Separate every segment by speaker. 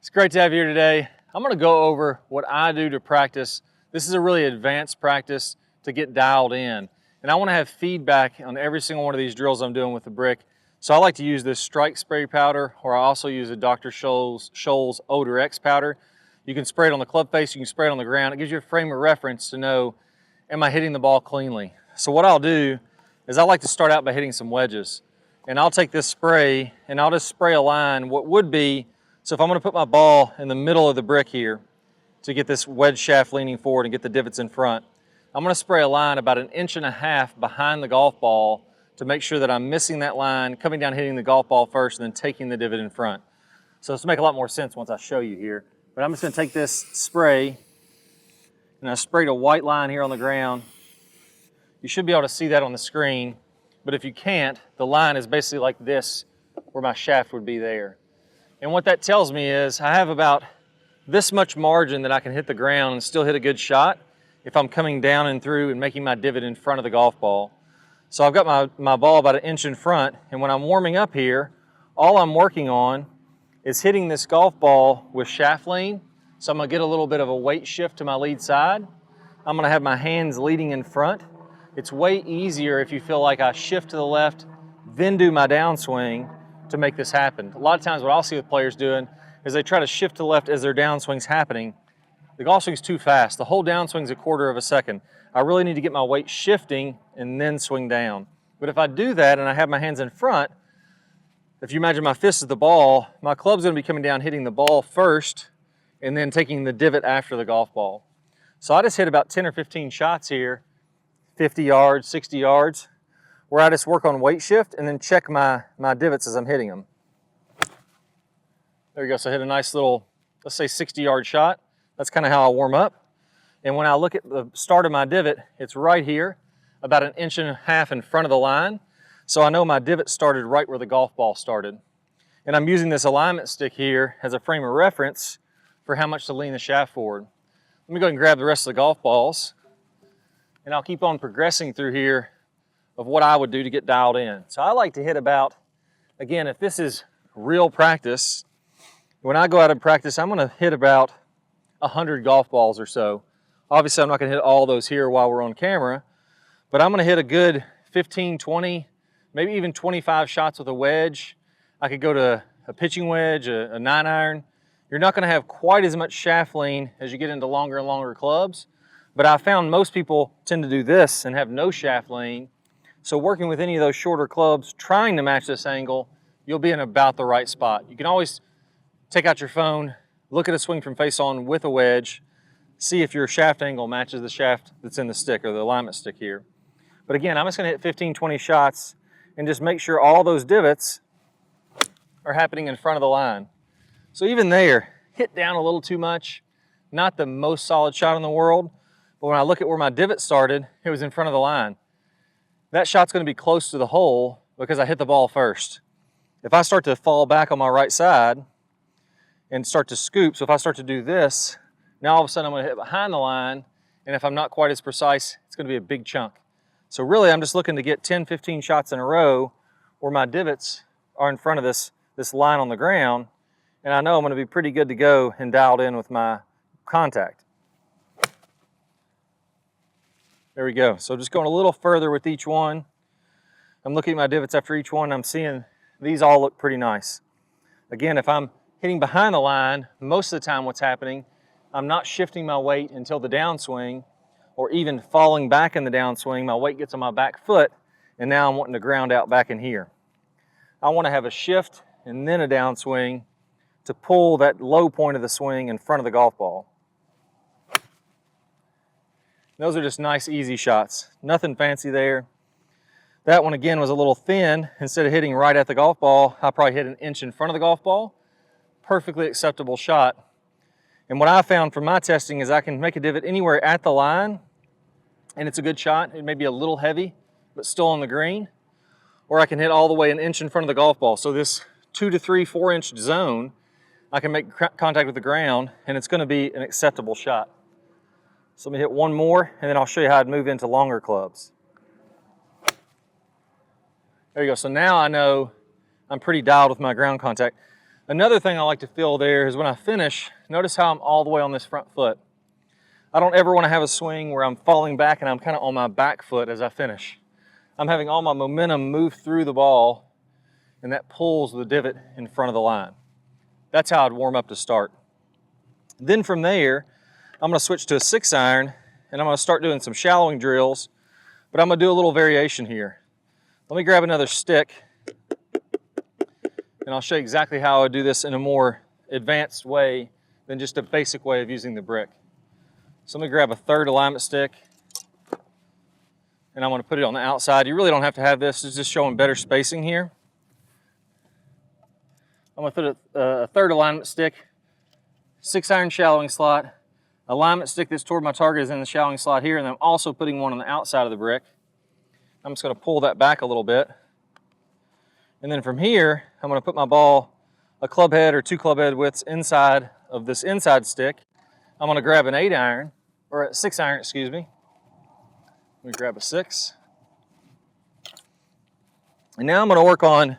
Speaker 1: It's great to have you here today. I'm going to go over what I do to practice. This is a really advanced practice to get dialed in. And I want to have feedback on every single one of these drills I'm doing with the brick. So I like to use this strike spray powder, or I also use a Dr. Scholl's Odor X powder. You can spray it on the club face, you can spray it on the ground. It gives you a frame of reference to know, am I hitting the ball cleanly? So what I'll do is I like to start out by hitting some wedges. And I'll take this spray and I'll just spray a line, what would be, so if I'm going to put my ball in the middle of the brick here to get this wedge shaft leaning forward and get the divots in front, I'm going to spray a line about 1.5 inches behind the golf ball to make sure that I'm missing that line, coming down hitting the golf ball first and then taking the divot in front. So this will make a lot more sense once I show you here. But I'm just going to take this spray and I sprayed a white line here on the ground. You should be able to see that on the screen, but if you can't, the line is basically like this where my shaft would be there. And what that tells me is I have about this much margin that I can hit the ground and still hit a good shot if I'm coming down and through and making my divot in front of the golf ball. So I've got my ball about 1 inch in front, and when I'm warming up here, all I'm working on is hitting this golf ball with shaft lean. So I'm gonna get a little bit of a weight shift to my lead side. I'm gonna have my hands leading in front. It's way easier if you feel like I shift to the left, then do my downswing to make this happen. A lot of times what I'll see with players doing is they try to shift to the left as their downswing's happening. The golf swing's too fast. The whole downswing's 1/4 of a second. I really need to get my weight shifting and then swing down. But if I do that and I have my hands in front, if you imagine my fist is the ball, my club's gonna be coming down hitting the ball first and then taking the divot after the golf ball. So I just hit about 10 or 15 shots here, 50 yards, 60 yards, where I just work on weight shift and then check my divots as I'm hitting them. There you go, so I hit a nice little, let's say 60-yard shot. That's kind of how I warm up. And when I look at the start of my divot, it's right here, about 1.5 inches in front of the line. So I know my divot started right where the golf ball started. And I'm using this alignment stick here as a frame of reference for how much to lean the shaft forward. Let me go ahead and grab the rest of the golf balls, and I'll keep on progressing through here of what I would do to get dialed in. So I like to hit about, again, if this is real practice, when I go out and practice, I'm gonna hit about 100 golf balls or so. Obviously, I'm not gonna hit all those here while we're on camera, but I'm gonna hit a good 15, 20, maybe even 25 shots with a wedge. I could go to a pitching wedge, a 9-iron. You're not gonna have quite as much shaft lean as you get into longer and longer clubs, but I found most people tend to do this and have no shaft lean. So working with any of those shorter clubs, trying to match this angle, you'll be in about the right spot. You can always take out your phone, look at a swing from face on with a wedge, see if your shaft angle matches the shaft that's in the stick or the alignment stick here. But again, I'm just gonna hit 15, 20 shots and just make sure all those divots are happening in front of the line. So even there, hit down a little too much, not the most solid shot in the world, but when I look at where my divot started, it was in front of the line. That shot's gonna be close to the hole because I hit the ball first. If I start to fall back on my right side and start to scoop, so if I start to do this, now all of a sudden I'm gonna hit behind the line, and if I'm not quite as precise, it's gonna be a big chunk. So really I'm just looking to get 10, 15 shots in a row where my divots are in front of this line on the ground, and I know I'm gonna be pretty good to go and dialed in with my contact. There we go. So just going a little further with each one. I'm looking at my divots after each one. I'm seeing these all look pretty nice. Again, if I'm hitting behind the line, most of the time what's happening, I'm not shifting my weight until the downswing, or even falling back in the downswing. My weight gets on my back foot, and now I'm wanting to ground out back in here. I want to have a shift and then a downswing to pull that low point of the swing in front of the golf ball. Those are just nice, easy shots. Nothing fancy there. That one, again, was a little thin. Instead of hitting right at the golf ball, I probably hit 1 inch in front of the golf ball. Perfectly acceptable shot. And what I found from my testing is I can make a divot anywhere at the line, and it's a good shot. It may be a little heavy, but still on the green. Or I can hit all the way 1 inch in front of the golf ball. So this 2 to 3, 4 inch zone, I can make contact with the ground, and it's gonna be an acceptable shot. So let me hit one more, and then I'll show you how I'd move into longer clubs. There you go. So now I know I'm pretty dialed with my ground contact. Another thing I like to feel there is when I finish, notice how I'm all the way on this front foot. I don't ever want to have a swing where I'm falling back and I'm kind of on my back foot as I finish. I'm having all my momentum move through the ball, and that pulls the divot in front of the line. That's how I'd warm up to start. Then from there, I'm going to switch to a 6-iron, and I'm going to start doing some shallowing drills, but I'm going to do a little variation here. Let me grab another stick, and I'll show you exactly how I do this in a more advanced way than just a basic way of using the brick. So let me grab a 3rd alignment stick, and I'm going to put it on the outside. You really don't have to have this. It's just showing better spacing here. I'm going to put a 3rd alignment stick, 6-iron shallowing slot. Alignment stick that's toward my target is in the shallowing slot here, and I'm also putting one on the outside of the brick. I'm just going to pull that back a little bit. And then from here, I'm going to put my ball a club head or 2 club head widths inside of this inside stick. I'm going to grab an 8-iron, or a 6-iron, excuse me. Let me grab a 6. And now I'm going to work on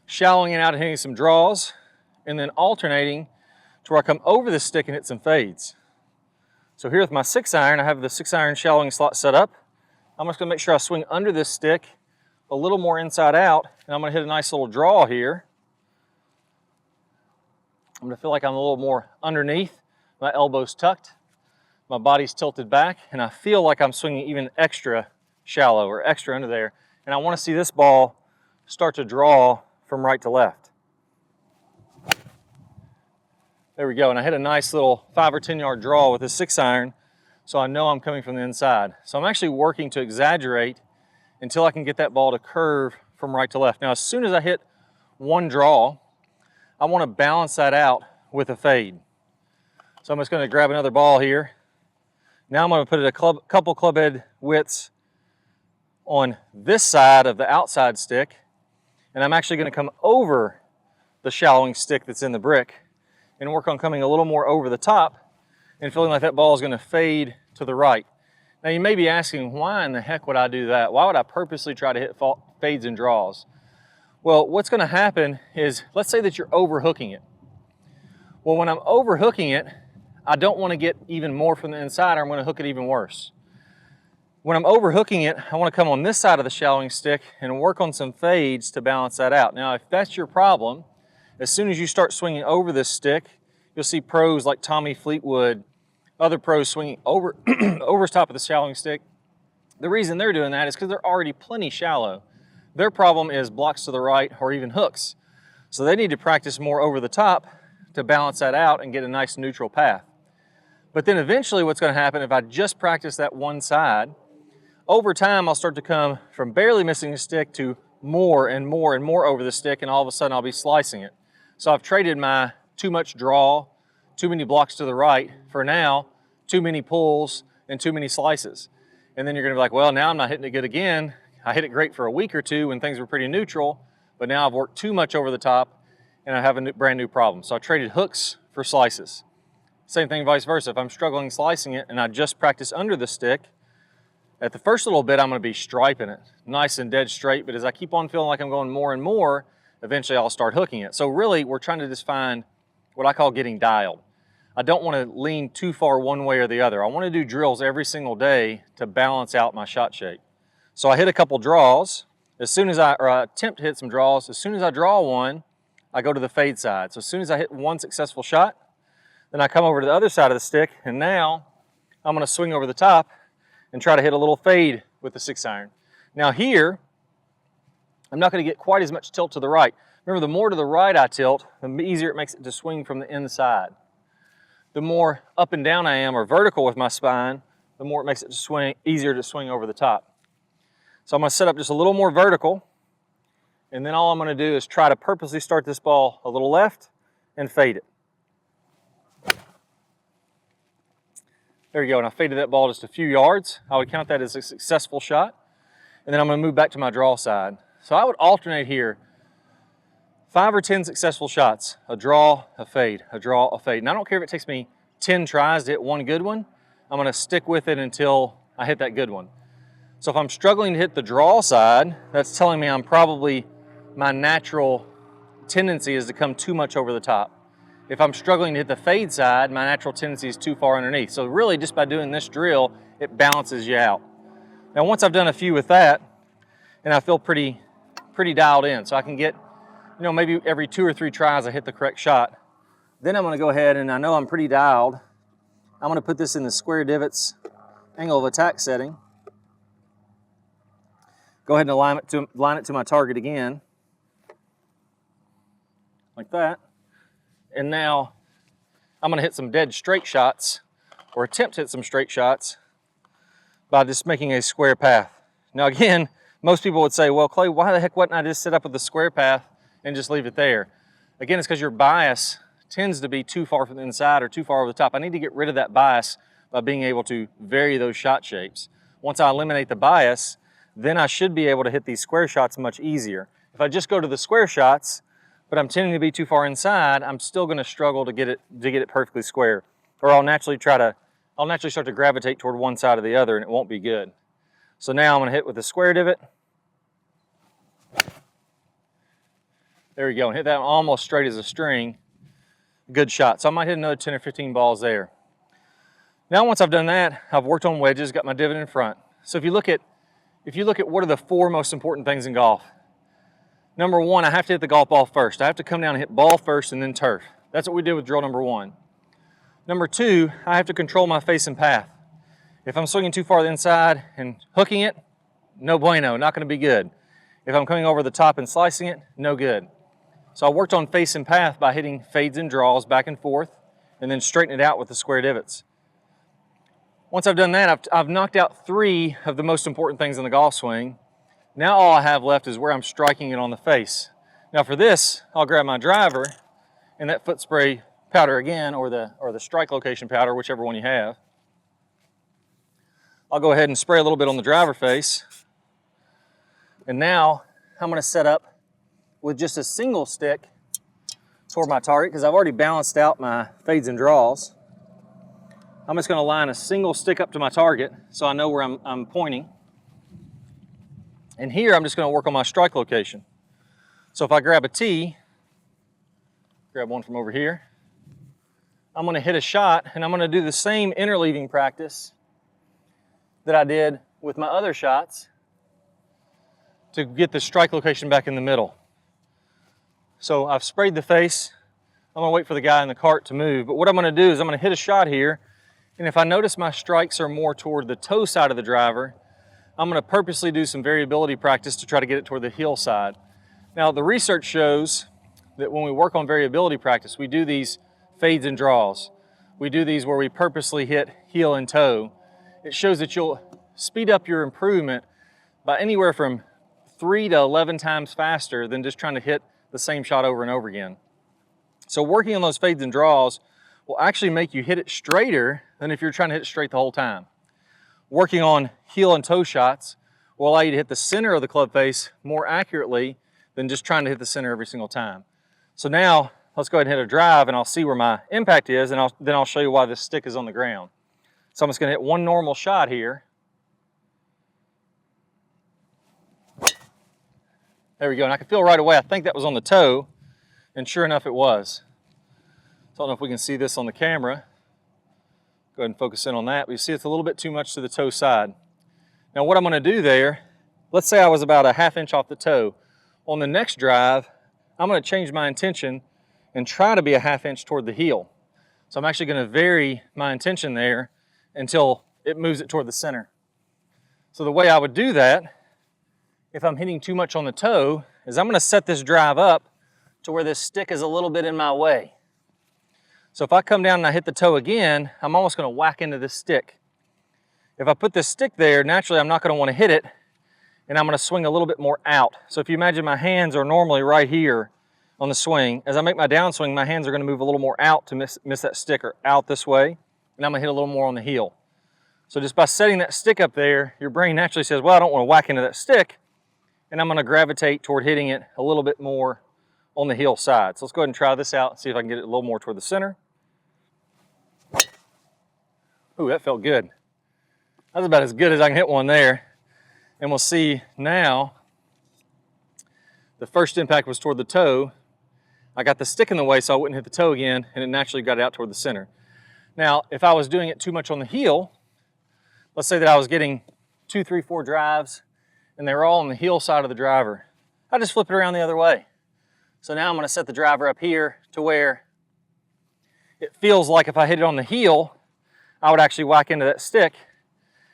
Speaker 1: shallowing it out and hitting some draws, and then alternating to where I come over this stick and hit some fades. So here with my 6-iron, I have the 6-iron shallowing slot set up. I'm just going to make sure I swing under this stick a little more inside out, and I'm going to hit a nice little draw here. I'm going to feel like I'm a little more underneath, my elbows tucked, my body's tilted back, and I feel like I'm swinging even extra shallow or extra under there. And I want to see this ball start to draw from right to left. There we go, and I hit a nice little 5 or 10 yard draw with a 6-iron, so I know I'm coming from the inside. So I'm actually working to exaggerate until I can get that ball to curve from right to left. Now, as soon as I hit one draw, I want to balance that out with a fade. So I'm just going to grab another ball here. Now I'm going to put it a couple club head widths on this side of the outside stick, and I'm actually going to come over the shallowing stick that's in the brick and work on coming a little more over the top and feeling like that ball is going to fade to the right. Now you may be asking, why in the heck would I do that? Why would I purposely try to hit fades and draws? Well, what's going to happen is, let's say that you're overhooking it. Well, when I'm overhooking it, I don't want to get even more from the inside, or I'm going to hook it even worse. When I'm overhooking it, I want to come on this side of the shallowing stick and work on some fades to balance that out. Now, if that's your problem, as soon as you start swinging over this stick, you'll see pros like Tommy Fleetwood, other pros swinging over over the top of the shallowing stick. The reason they're doing that is because they're already plenty shallow. Their problem is blocks to the right or even hooks. So they need to practice more over the top to balance that out and get a nice neutral path. But then eventually what's going to happen, if I just practice that one side, over time I'll start to come from barely missing a stick to more and more and more over the stick, and all of a sudden I'll be slicing it. So I've traded my too much draw, too many blocks to the right, for now, too many pulls and too many slices. And then you're going to be like, well, now I'm not hitting it good again. I hit it great for a week or two when things were pretty neutral, but now I've worked too much over the top and I have a brand new problem. So I traded hooks for slices. Same thing vice versa. If I'm struggling slicing it and I just practice under the stick, at the first little bit I'm going to be striping it nice and dead straight, but as I keep on feeling like I'm going more and more, eventually I'll start hooking it. So really we're trying to just find what I call getting dialed. I don't want to lean too far one way or the other. I want to do drills every single day to balance out my shot shape. So I hit a couple draws. As soon as I attempt to hit some draws, as soon as I draw one, I go to the fade side. So as soon as I hit one successful shot, then I come over to the other side of the stick, and now I'm going to swing over the top and try to hit a little fade with the 6-iron. Now here, I'm not going to get quite as much tilt to the right. Remember, the more to the right I tilt, the easier it makes it to swing from the inside. The more up and down I am, or vertical with my spine, the more it makes it to swing, easier to swing over the top. So I'm going to set up just a little more vertical, and then all I'm going to do is try to purposely start this ball a little left and fade it. There you go, and I faded that ball just a few yards. I would count that as a successful shot. And then I'm going to move back to my draw side. So I would alternate here 5 or 10 successful shots, a draw, a fade, a draw, a fade. And I don't care if it takes me 10 tries to hit one good one, I'm going to stick with it until I hit that good one. So if I'm struggling to hit the draw side, that's telling me I'm probably my natural tendency is to come too much over the top. If I'm struggling to hit the fade side, my natural tendency is too far underneath. So really just by doing this drill, it balances you out. Now once I've done a few with that, and I feel pretty dialed in, so I can get, you know, maybe every 2 or 3 tries I hit the correct shot. Then I'm gonna go ahead, and I know I'm pretty dialed. I'm gonna put this in the square divots angle of attack setting. Go ahead and line it to my target again, like that. And now I'm gonna hit some dead straight shots, or attempt to hit some straight shots, by just making a square path. Now again, most people would say, well, Clay, why the heck wouldn't I just set up with the square path and just leave it there? Again, it's because your bias tends to be too far from the inside or too far over the top. I need to get rid of that bias by being able to vary those shot shapes. Once I eliminate the bias, then I should be able to hit these square shots much easier. If I just go to the square shots, but I'm tending to be too far inside, I'm still gonna struggle to get it perfectly square. Or I'll naturally start to gravitate toward one side or the other, and it won't be good. So now I'm gonna hit with the square divot. There we go, and hit that almost straight as a string. Good shot. So I might hit another 10 or 15 balls there. Now once I've done that, I've worked on wedges, got my divot in front. So if you look at what are the 4 most important things in golf, number 1, I have to hit the golf ball first. I have to come down and hit ball first and then turf. That's what we did with drill number 1. Number 2, I have to control my face and path. If I'm swinging too far to the inside and hooking it, no bueno, not gonna be good. If I'm coming over the top and slicing it, no good. So I worked on face and path by hitting fades and draws back and forth, and then straighten it out with the square divots. Once I've done that, I've knocked out 3 of the most important things in the golf swing. Now all I have left is where I'm striking it on the face. Now for this, I'll grab my driver and that foot spray powder again, or the strike location powder, whichever one you have. I'll go ahead and spray a little bit on the driver face. And now I'm gonna set up with just a single stick toward my target, because I've already balanced out my fades and draws. I'm just gonna line a single stick up to my target so I know where I'm pointing. And here I'm just gonna work on my strike location. So if I grab a tee, grab one from over here, I'm gonna hit a shot, and I'm gonna do the same interleaving practice that I did with my other shots to get the strike location back in the middle. So I've sprayed the face. I'm gonna wait for the guy in the cart to move, but what I'm gonna do is I'm gonna hit a shot here, and if I notice my strikes are more toward the toe side of the driver, I'm gonna purposely do some variability practice to try to get it toward the heel side. Now the research shows that when we work on variability practice, we do these fades and draws. We do these where we purposely hit heel and toe. It shows that you'll speed up your improvement by anywhere from 3 to 11 times faster than just trying to hit the same shot over and over again. So working on those fades and draws will actually make you hit it straighter than if you're trying to hit it straight the whole time. Working on heel and toe shots will allow you to hit the center of the club face more accurately than just trying to hit the center every single time. So now let's go ahead and hit a drive, and I'll see where my impact is, and then I'll show you why this stick is on the ground. So I'm just gonna hit one normal shot here. There we go, and I can feel right away, I think that was on the toe, and sure enough it was. So I don't know if we can see this on the camera. Go ahead and focus in on that. But you see it's a little bit too much to the toe side. Now what I'm gonna do there, let's say I was about a ½ inch off the toe. On the next drive, I'm gonna change my intention and try to be a ½ inch toward the heel. So I'm actually gonna vary my intention there until it moves it toward the center. So the way I would do that, if I'm hitting too much on the toe, is I'm gonna set this drive up to where this stick is a little bit in my way. So if I come down and I hit the toe again, I'm almost gonna whack into this stick. If I put this stick there, naturally I'm not gonna wanna hit it, and I'm gonna swing a little bit more out. So if you imagine my hands are normally right here on the swing, as I make my downswing, my hands are gonna move a little more out to miss that stick, or out this way, and I'm gonna hit a little more on the heel. So just by setting that stick up there, your brain naturally says, well, I don't wanna whack into that stick, and I'm gonna gravitate toward hitting it a little bit more on the heel side. So let's go ahead and try this out and see if I can get it a little more toward the center. Ooh, that felt good. That's about as good as I can hit one there. And we'll see now, the first impact was toward the toe, I got the stick in the way so I wouldn't hit the toe again, and it naturally got it out toward the center. Now, if I was doing it too much on the heel, let's say that I was getting 2, 3, 4 drives, and they were all on the heel side of the driver, I just flip it around the other way. So now I'm going to set the driver up here to where it feels like if I hit it on the heel, I would actually whack into that stick,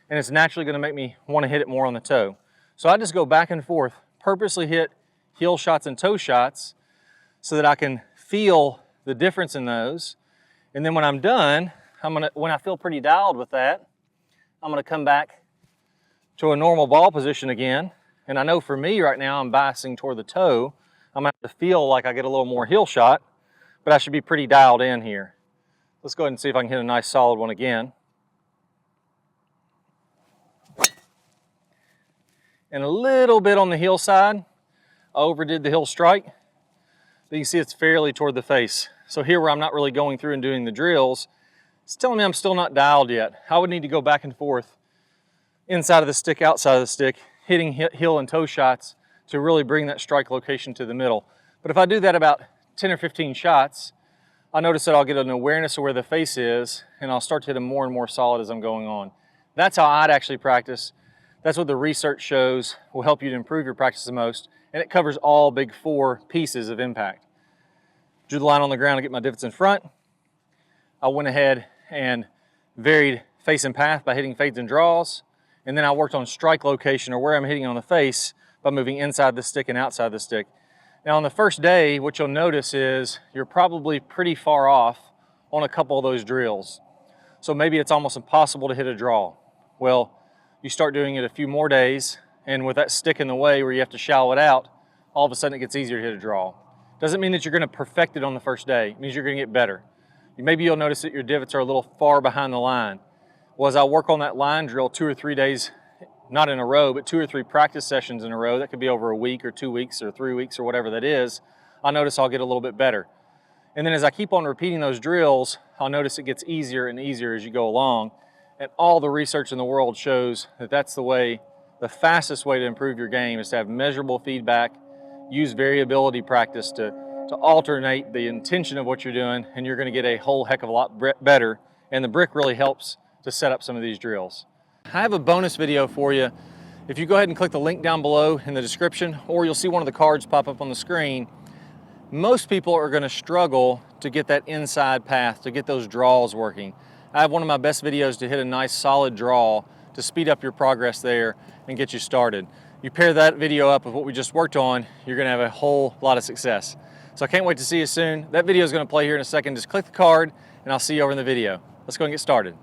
Speaker 1: and it's naturally going to make me want to hit it more on the toe. So I just go back and forth, purposely hit heel shots and toe shots so that I can feel the difference in those. And then when I'm done, when I feel pretty dialed with that, I'm going to come back to a normal ball position again. And I know for me right now, I'm biasing toward the toe. I'm going to have to feel like I get a little more heel shot, but I should be pretty dialed in here. Let's go ahead and see if I can hit a nice solid one again. And a little bit on the heel side. I overdid the heel strike. But you can see it's fairly toward the face. So here where I'm not really going through and doing the drills, it's telling me I'm still not dialed yet. I would need to go back and forth, inside of the stick, outside of the stick, hitting heel and toe shots to really bring that strike location to the middle. But if I do that about 10 or 15 shots, I notice that I'll get an awareness of where the face is, and I'll start to hit them more and more solid as I'm going on. That's how I'd actually practice. That's what the research shows will help you to improve your practice the most, and it covers all big 4 pieces of impact. Drew the line on the ground to get my divots in front. I went ahead and varied face and path by hitting fades and draws, and then I worked on strike location, or where I'm hitting on the face, by moving inside the stick and outside the stick. Now on the first day, what you'll notice is you're probably pretty far off on a couple of those drills. So maybe it's almost impossible to hit a draw. Well, you start doing it a few more days, and with that stick in the way where you have to shallow it out, all of a sudden it gets easier to hit a draw. Doesn't mean that you're going to perfect it on the first day. It means you're going to get better. Maybe you'll notice that your divots are a little far behind the line. Well, as I work on that line drill 2 or 3 days, not in a row, but 2 or 3 practice sessions in a row, that could be over a week or 2 weeks or 3 weeks or whatever that is, I'll notice I'll get a little bit better. And then as I keep on repeating those drills, I'll notice it gets easier and easier as you go along. And all the research in the world shows that that's the fastest way to improve your game is to have measurable feedback, use variability practice to alternate the intention of what you're doing, and you're going to get a whole heck of a lot better. And the brick really helps to set up some of these drills. I have a bonus video for you. If you go ahead and click the link down below in the description, or you'll see one of the cards pop up on the screen, most people are going to struggle to get that inside path, to get those draws working. I have one of my best videos to hit a nice solid draw to speed up your progress there and get you started. You pair that video up with what we just worked on, you're going to have a whole lot of success. So I can't wait to see you soon. That video is going to play here in a second. Just click the card and I'll see you over in the video. Let's go and get started.